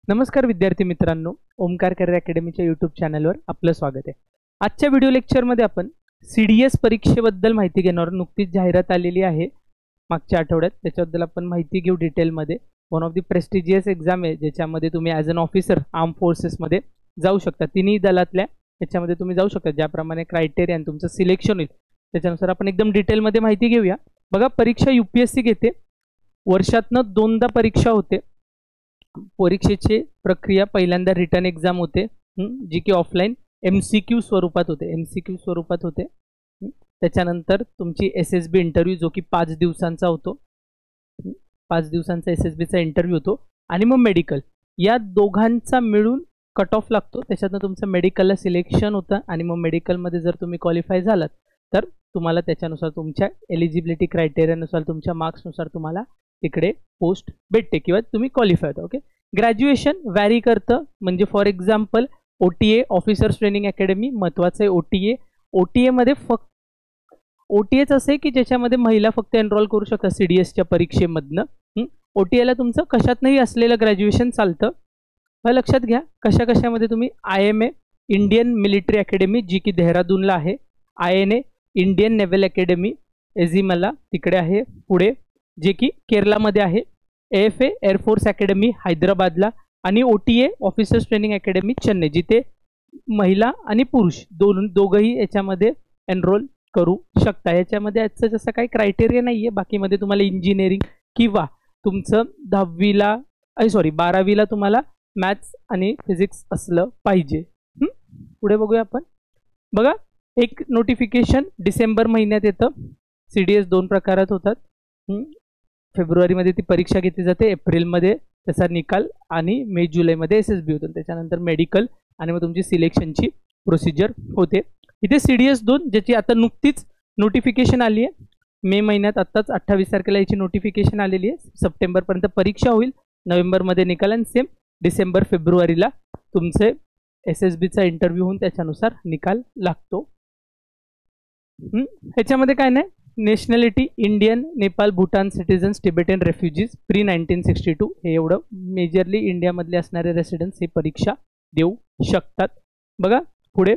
नमस्कार विद्यार्थी मित्रांनो, ओमकार करियर अकॅडमीच्या यूट्यूब चॅनलवर आपलं स्वागत आहे। आजच्या व्हिडिओ लेक्चरमध्ये आपण CDS परीक्षेबद्दल माहिती घेणार। नुकतीच जाहिरात आलेली आहे मागच्या आठवड्यात, त्याच्याबद्दल आपण माहिती घेऊ डिटेलमध्ये। One of the prestigious exam आहे ज्याच्यामध्ये तुम्ही ॲज अन ऑफिसर आर्म फोर्सेसमध्ये जाऊ शकता। तिन्ही दलातल्या याच्यामध्ये तुम्ही जाऊ शकता। ज्याप्रमाणे क्रायटेरिया आणि तुमचं सिलेक्शन होईल त्याच्यानुसार आपण एकदम डिटेलमध्ये माहिती घेऊया। बघा, परीक्षा UPSC घेते, वर्षातनं 2दा परीक्षा होते। परीक्षेची प्रक्रिया पहिल्यांदा रिटर्न एक्झाम होते, जी की ऑफलाईन MCQ स्वरूपात होते। त्याच्यानंतर तुमची SSB इंटरव्ह्यू जो की 5 दिवसांचा होतो, 5 दिवसांचा SSBचा इंटरव्ह्यू होतो। आणि मग मेडिकल, या दोघांचा मिळून कट ऑफ लागतो। त्याच्यातनं तुमचं मेडिकलला सिलेक्शन होतं आणि मग मेडिकलमध्ये जर तुम्ही क्वालिफाय झालात तर तुम्हाला त्याच्यानुसार तुमच्या एलिजिबिलिटी क्रायटेरियानुसार तुमच्या मार्क्सनुसार तुम्हाला तिकडे पोस्ट भेटते किंवा तुम्ही क्वालिफाय होता। ओके, ग्रॅज्युएशन व्हॅरी करतं। म्हणजे for example OTA officers training academy महत्त्वाचं आहे। OTA मध्ये फक्त OTAच असे की ज्याच्यामध्ये महिला फक्त एनरोल करू शकतात CDSच्या परीक्षेमधनं। OTA ला तुमचं कशातनंही असलेलं ग्रॅज्युएशन चालतं। लक्षात घ्या, कशामध्ये तुम्ही IMA इंडियन मिलिटरी अकॅडमी जी की देहरादूनला आहे, INA Indian naval academy Ezhimala तिकडे आहे पुढे जे की केरलामध्ये आहे, AFA एअरफोर्स अकॅडमी हैदराबादला आणि OTA officers training academy Chennai, जिथे महिला आणि पुरुष दोघंही याच्यामध्ये एनरोल करू शकता। याच्यामध्ये याचं जसं काही क्रायटेरिया नाही आहे। बाकीमध्ये तुम्हाला इंजिनिअरिंग किंवा तुमचं 12वीला तुम्हाला मॅथ्स आणि फिजिक्स असलं पाहिजे। पुढे बघूया आपण। बघा, एक नोटिफिकेशन डिसेंबर महिन्यात येतं। CDS 2 प्रकारात होतात। फेब्रुवारीमध्ये ती परीक्षा घेतली जाते, एप्रिलमध्ये त्याचा निकाल आणि मे जुलैमध्ये SSB होतं। त्याच्यानंतर मेडिकल आणि मग तुमची सिलेक्शनची प्रोसिजर होते। इथे CDS 2 ज्याची आता नुकतीच नोटिफिकेशन आली आहे, मे महिन्यात आत्ताच 28 तारखेला याची नोटिफिकेशन आलेली आहे। सप्टेंबरपर्यंत परीक्षा होईल, नोव्हेंबरमध्ये निकाल आणि सेम डिसेंबर फेब्रुवारीला तुमचे SSBचा इंटरव्ह्यू होऊन त्याच्यानुसार निकाल लागतो। ह्याच्यामध्ये काय नाही, nationality Indian, Nepal, Bhutan citizens, Tibetan refugees, pre 1962 हे एवढं मेजरली इंडियामधले असणारे रेसिडेंट्स ही परीक्षा देऊ शकतात। बघा पुढे,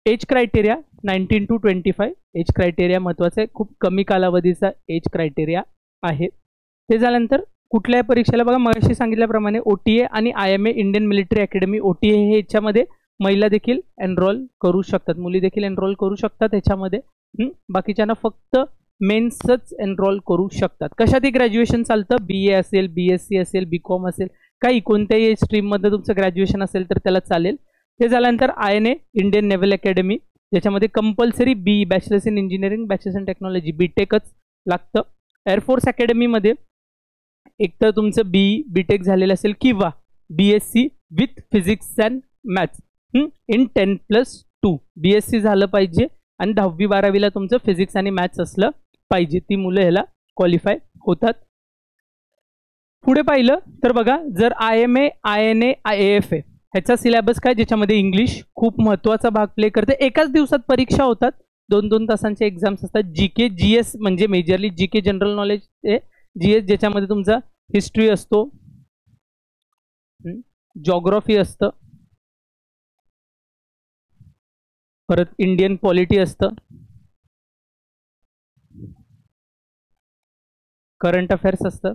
age criteria 19 to 25 age criteria महत्त्वाचं आहे। खूप कमी कालावधीचा एज क्रायटेरिया आहे। ते झाल्यानंतर कुठल्याही परीक्षेला बघा, मगाशी सांगितल्याप्रमाणे OTA आणि IMA Indian military academy, OTA हे याच्यामध्ये महिला देखील एनरोल करू शकतात, मुली देखील एनरोल करू शकतात याच्यामध्ये। बाकीच्यांना फक्त मेन्सच एनरोल करू शकतात। कशातही ग्रॅज्युएशन चालतं, BA असेल, BSc असेल, BCom असेल, काही कोणत्याही स्ट्रीममध्ये तुमचं ग्रॅज्युएशन असेल तर त्याला चालेल। ते झाल्यानंतर INA इंडियन नेव्हल अकॅडमी, ज्याच्यामध्ये compulsory BE bachelors in engineering, bachelors in technology BTechच लागतं। एअरफोर्स अकॅडमीमध्ये एक तर तुमचं BE BTech झालेलं असेल किंवा BSc with physics and maths in 10+2 BSc झालं पाहिजे आणि 10वी-12वीला तुमचं फिजिक्स आणि मॅथ्स असलं पाहिजे। ती मुलं ह्याला क्वालिफाय होतात। पुढे पाहिलं तर बघा, जर IMA INA AFA ह्याचा सिलेबस काय, ज्याच्यामध्ये इंग्लिश खूप महत्त्वाचा भाग प्ले करते। एकाच दिवसात परीक्षा होतात, 2-2 तासांचे एक्झाम्स असतात। GK GS म्हणजे majorly GK general knowledge, GS ज्याच्यामध्ये तुमचा हिस्ट्री असतो, जॉग्राफी असतं, परत इंडियन पॉलिटी असतं, करंट अफेअर्स असतं,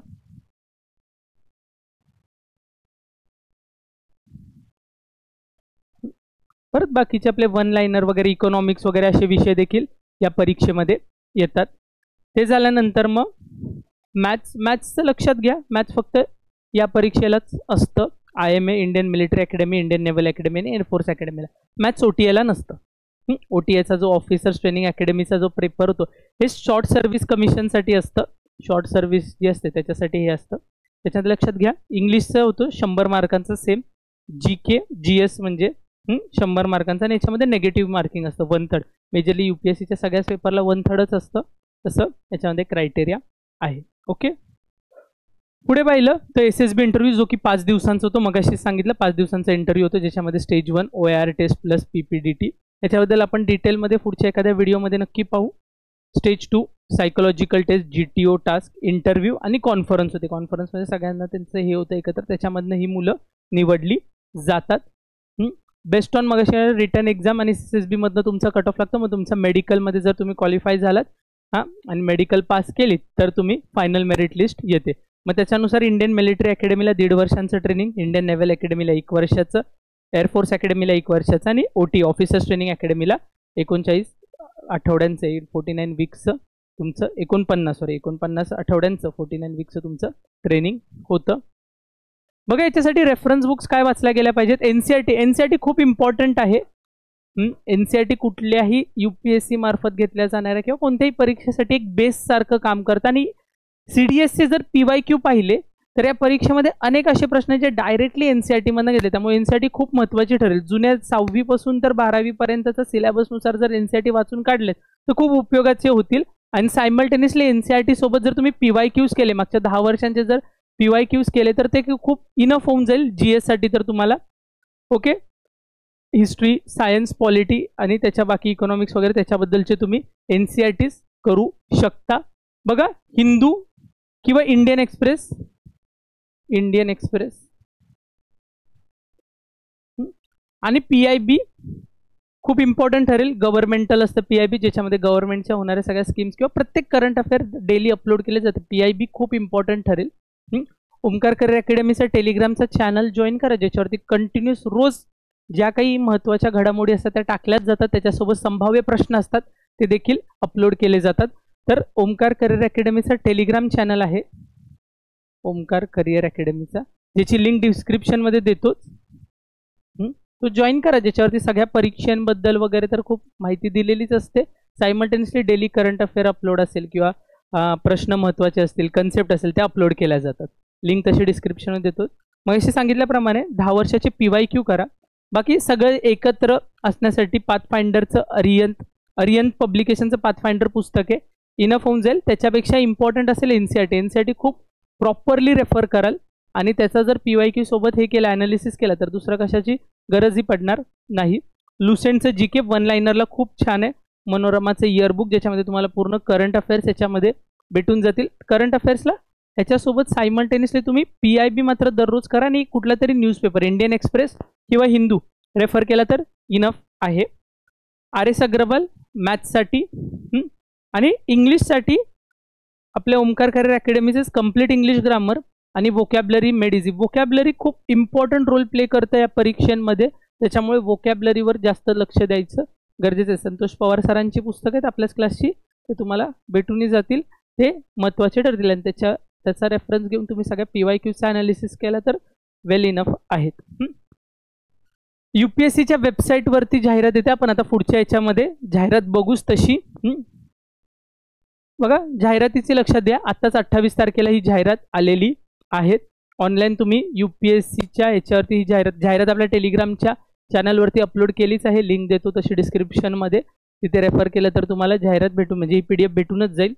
परत बाकीचे आपले वन लाइनर वगैरे, इकॉनॉमिक्स वगैरे असे विषय देखील या परीक्षेमध्ये येतात। ते झाल्यानंतर मग मॅथ्सचं लक्षात घ्या, मॅथ्स फक्त या परीक्षेलाच असतं। IMA Indian military academy, Indian naval academy आणि एअरफोर्स अकॅडमीला मॅथ्स OTA ला नसतं। OTA जो ऑफिसर्स ट्रेनिंग अकॅडमीचा जो पेपर होतो हे शॉर्ट सर्व्हिस कमिशनसाठी असतं। शॉर्ट सर्व्हिस जी असते त्याच्यासाठी हे असतं। त्याच्यात लक्षात घ्या, इंग्लिशचं होतं 100 मार्कांचं, सेम GK GS म्हणजे 100 मार्कांचा आणि याच्यामध्ये नेगेटिव्ह मार्किंग असतं 1/3। मेजरली UPSCच्या सगळ्याच पेपरला 1/3च असतं, तसं याच्यामध्ये क्रायटेरिया आहे। ओके, पुढे पाहिलं तर SSB इंटरव्ह्यू जो की 5 दिवसांचा होतो। मगाशी सांगितलं 5 दिवसांचा इंटरव्ह्यू होतो, ज्याच्यामध्ये stage 1 OAR test plus PPDT। याच्याबद्दल आपण डिटेलमध्ये पुढच्या एखाद्या व्हिडिओमध्ये नक्की पाहू। Stage 2 psychological test, GTO task, interview आणि कॉन्फरन्स होते. कॉन्फरन्समध्ये सगळ्यांना त्यांचं हे होतं एकत्र, त्याच्यामधनं ही मुलं निवडली जातात. बेस्ट ऑन मग रिटर्न एक्झाम आणि SSB मधनं तुमचा कट ऑफ लागतो. मग तुमचं मेडिकलमध्ये जर तुम्ही क्वालिफाय झालात आणि मेडिकल पास केली तर तुम्ही फायनल मेरिट लिस्ट येते. मग त्याच्यानुसार इंडियन मिलिटरी अकॅडमीला 1.5 वर्षांचं ट्रेनिंग, इंडियन नेव्हल अकॅडमीला 1 वर्षाचं, एअरफोर्स अकॅडमीला 1 वर्षाचं आणि OT ऑफिसर्स ट्रेनिंग अकॅडमीला 39 आठवड्यांचं 49 वीक्सचं तुमचं 49 आठवड्यांचं 49 वीकचं तुमचं ट्रेनिंग होतं. बघा याच्यासाठी रेफरन्स बुक्स काय वाचल्या गेल्या पाहिजेत. NCERT खूप इम्पॉर्टंट आहे. NCERT कुठल्याही UPSC मार्फत घेतल्या जाणाऱ्या किंवा कोणत्याही परीक्षेसाठी एक बेस सारखं काम करतं. आणि CDSचे जर PYQ पाहिले तर या परीक्षेमध्ये अनेक असे प्रश्न जे डायरेक्टली NCERT मधनं घेतले, त्यामुळे NCERT खूप महत्त्वाची ठरेल. जुन्या 6वी पासून तर 12वी पर्यंतचा सिलेबसनुसार जर NCERT वाचून काढलेत तर खूप उपयोगाचे होतील. आणि सायमल्टेनियसली NCERT सोबत जर तुम्ही PYQs केले, मागच्या 10 वर्षांचे जर PYQs केले तर ते खूप इनफ होऊन जाईल GS साठी. तर तुम्हाला ओके, हिस्ट्री, सायन्स, पॉलिटी आणि त्याच्या बाकी इकॉनॉमिक्स वगैरे त्याच्याबद्दलचे तुम्ही NCERTs करू शकता. बघा हिंदू किंवा इंडियन एक्सप्रेस आणि PIB खूप इम्पॉर्टंट ठरेल. गव्हर्नमेंटल असतं PIB, ज्याच्यामध्ये गव्हर्नमेंटच्या होणाऱ्या सगळ्या स्कीम्स किंवा प्रत्येक करंट अफेअर डेली अपलोड केले जाते. PIB खूप इम्पॉर्टंट ठरेल. ओमकार करियर अकॅडमीचा टेलिग्रामचा चॅनल जॉईन करा, ज्याच्यावरती कंटिन्यूस रोज ज्या काही महत्त्वाच्या घडामोडी असतात त्या टाकल्याच जातात. त्याच्यासोबत संभाव्य प्रश्न असतात ते देखील अपलोड केले जातात. तर ओमकार करियर अकॅडमीचा टेलिग्राम चॅनल आहे, ओमकार करियर अकॅडमीचा, ज्याची लिंक डिस्क्रिप्शनमध्ये देतोच. तो जॉईन करा, ज्याच्यावरती सगळ्या परीक्षांबद्दल वगैरे तर खूप माहिती दिलेलीच असते. Simultaneously daily current affair upload असेल किंवा प्रश्न महत्त्वाचे असतील, कन्सेप्ट असेल, त्या अपलोड केल्या जातात. लिंक तशी डिस्क्रिप्शनमध्ये देतो. मग असे सांगितल्याप्रमाणे 10 वर्षाचे PYQ करा. बाकी सगळे एकत्र असण्यासाठी पाथफाइंडरचं अरियंत पब्लिकेशनचं पाथफाइंडर पुस्तक आहे, इनफ होऊन जाईल. त्याच्यापेक्षा इम्पॉर्टंट असेल NCERT खूप प्रॉपरली रेफर कराल आणि त्याचा जर PYQ सोबत हे केलं, ॲनालिसिस केला, तर दुसरं कशाची गरजही पडणार नाही. लुसेंटचं GK 1 लाइनरला खूप छान आहे. मनोरमाचं इयरबुक, ज्याच्यामध्ये तुम्हाला पूर्ण करंट अफेअर्स याच्यामध्ये भेटून जातील. करंट अफेअर्सला ह्याच्यासोबत सायमल्टेनियसली तुम्ही PIB मात्र दररोज करा आणि कुठला तरी न्यूजपेपर, इंडियन एक्सप्रेस किंवा हिंदू रेफर केला तर इनफ आहे. RS अग्रवाल मॅथ्ससाठी आणि इंग्लिशसाठी आपल्या ओमकार करियर अकॅडमीचेच कम्प्लीट इंग्लिश ग्रामर आणि वोकॅबलरी मेडिझी. वोकॅबलरी खूप इम्पॉर्टंट रोल प्ले करतं या परीक्षांमध्ये, त्याच्यामुळे वोकॅबलरीवर जास्त लक्ष द्यायचं गरजेचं आहे. संतोष पवार सरांची पुस्तकं आहेत आपल्याच क्लासची, ते तुम्हाला भेटूनही जातील, ते महत्त्वाचे ठरतील. आणि त्याचा रेफरन्स घेऊन तुम्ही सगळ्या PYQचा ॲनालिसिस केला तर वेल इनफ आहेत. UPSCच्या वेबसाईटवरती जाहिरात येते. आपण आता पुढच्या याच्यामध्ये जाहिरात बघूच तशी. बघा जाहिरातीचे लक्षात द्या, आत्ताच 28 तारखेला ही जाहिरात आलेली आहे. ऑनलाईन तुम्ही UPSCच्या याच्यावरती ही जाहिरात आपल्या टेलिग्रामच्या चॅनलवरती अपलोड केलीच आहे. लिंक देतो तशी डिस्क्रिप्शनमध्ये, तिथे रेफर केलं तर तुम्हाला जाहिरात भेटून, म्हणजे ही PDF भेटूनच जाईल.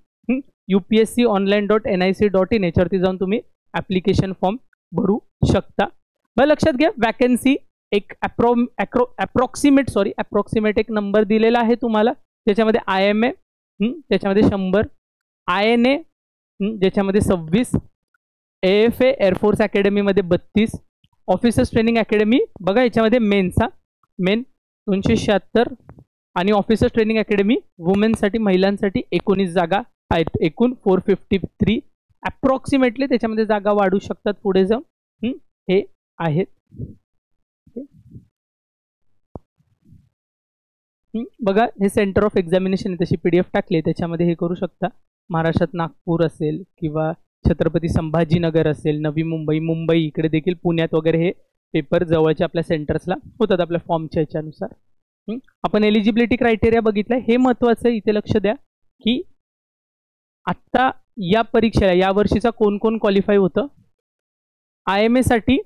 upsconline.nic.in याच्यावरती जाऊन तुम्ही ॲप्लिकेशन फॉर्म भरू शकता. बरं लक्षात घ्या, वॅकन्सी एक अप्रॉक्सिमेट एक नंबर दिलेला आहे तुम्हाला, ज्याच्यामध्ये IMA त्याच्यामध्ये 100, INA ज्याच्यामध्ये 26, AFA एअरफोर्स अकॅडमीमध्ये 32, ऑफिसर्स ट्रेनिंग अकॅडमी बघा याच्यामध्ये मेन 276 आणि ऑफिसर्स ट्रेनिंग अकॅडमी वुमेन्ससाठी, महिलांसाठी 19 जागा आहेत. एकूण 453 अप्रॉक्सिमेटली. त्याच्यामध्ये जागा वाढू शकतात पुढे जाऊन, हे आहेत. बघा हे सेंटर ऑफ एक्झामिनेशन तशी PDF टाकली, त्याच्यामध्ये हे करू शकता. महाराष्ट्रात नागपूर असेल किंवा छत्रपती संभाजीनगर असेल, नवी मुंबई इकडे देखील, पुण्यात वगैरे हे पेपर जवळच्या आपल्या सेंटर्सला होतात आपल्या फॉर्मच्या याच्यानुसार. आपण एलिजिबिलिटी क्रायटेरिया बघितलं, हे महत्त्वाचं आहे. इथे लक्ष द्या की आत्ता या परीक्षेला या वर्षीचा कोण कोण क्वालिफाय होतं. IMA साठी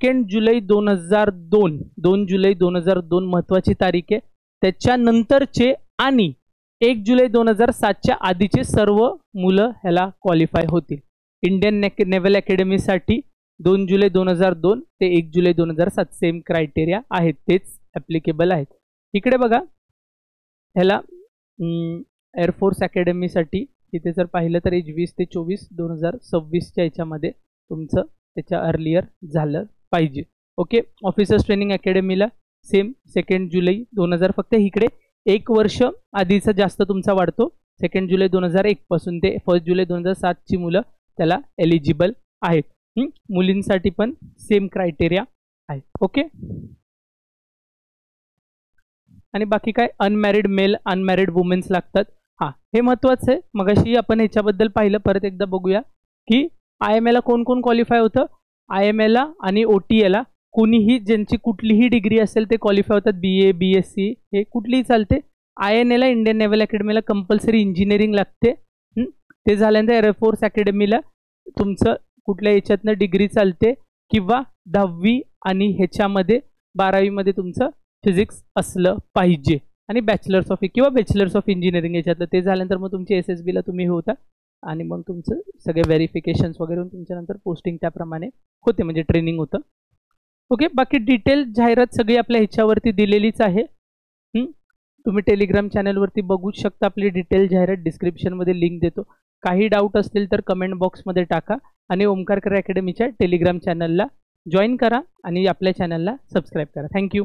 2 जुलै 2002, 2 जुलै 2002 महत्त्वाची तारीख आहे. त्याच्यानंतरचे आणि 1 जुलै 2007च्या आधीचे सर्व मुलं ह्याला क्वालिफाय होतील. इंडियन नेव्हल अकॅडमीसाठी 2 जुलै 2002 ते 1 जुलै 2007 सेम क्रायटेरिया आहेत, तेच ॲप्लिकेबल आहेत. इकडे बघा ह्याला एअरफोर्स अकॅडमीसाठी इथे जर पाहिलं तर एज 20 ते 24 2026च्या याच्यामध्ये तुमचं त्याच्या अर्लियर झालं पाहिजे. ओके. ऑफिसर्स ट्रेनिंग अकॅडमीला सेम 2 जुलै 2000, फक्त इकडे 1 वर्ष आधीचा जास्त तुमचा वाढतो. 2 जुलै 2001 पासून ते 1 जुलै 2007ची मुलं त्याला एलिजिबल आहेत. मुलींसाठी पण सेम क्रायटेरिया आहे. ओके. आणि बाकी काय अनमॅरिड मेल अनमॅरिड वुमेन्स लागतात. हां, हे महत्त्वाचं आहे. मगाशी आपण ह्याच्याबद्दल पाहिलं, परत एकदा बघूया की IMA कोण कोण क्वालिफाय होतं. IMA आणि OTA कोणीही ज्यांची कुठलीही डिग्री असेल ते क्वालिफाय होतात. BA BSc हे कुठलीही चालते. INA इंडियन नेव्हल अकॅडमीला कंपल्सरी इंजिनिअरिंग लागते. ते झाल्यानंतर एअरफोर्स अकॅडमीला तुमचं कुठल्या याच्यातनं डिग्री चालते किंवा 10वी आणि ह्याच्यामध्ये 12वीमध्ये तुमचं फिजिक्स असलं पाहिजे आणि बॅचलर्स ऑफ इंजिनिअरिंग याच्यातलं. ते झाल्यानंतर मग तुमची SSBला तुम्ही होता आणि मग तुमचं सगळे व्हेरिफिकेशन्स वगैरे होऊन तुमच्यानंतर पोस्टिंग त्याप्रमाणे होते, म्हणजे ट्रेनिंग होतं. ओके. बाकी डिटेल जाहिरात सगळी आपल्या ह्याच्यावरती दिलेलीच आहे. तुम्ही टेलिग्राम चॅनलवरती बघू शकता. आपली डिटेल जाहिरात डिस्क्रिप्शनमध्ये लिंक देतो. काही डाऊट असतील तर कमेंट बॉक्समध्ये टाका आणि ओमकार करियर अकॅडमीच्या टेलिग्राम चॅनलला जॉईन करा आणि आपल्या चॅनलला सबस्क्राईब करा. थँक्यू.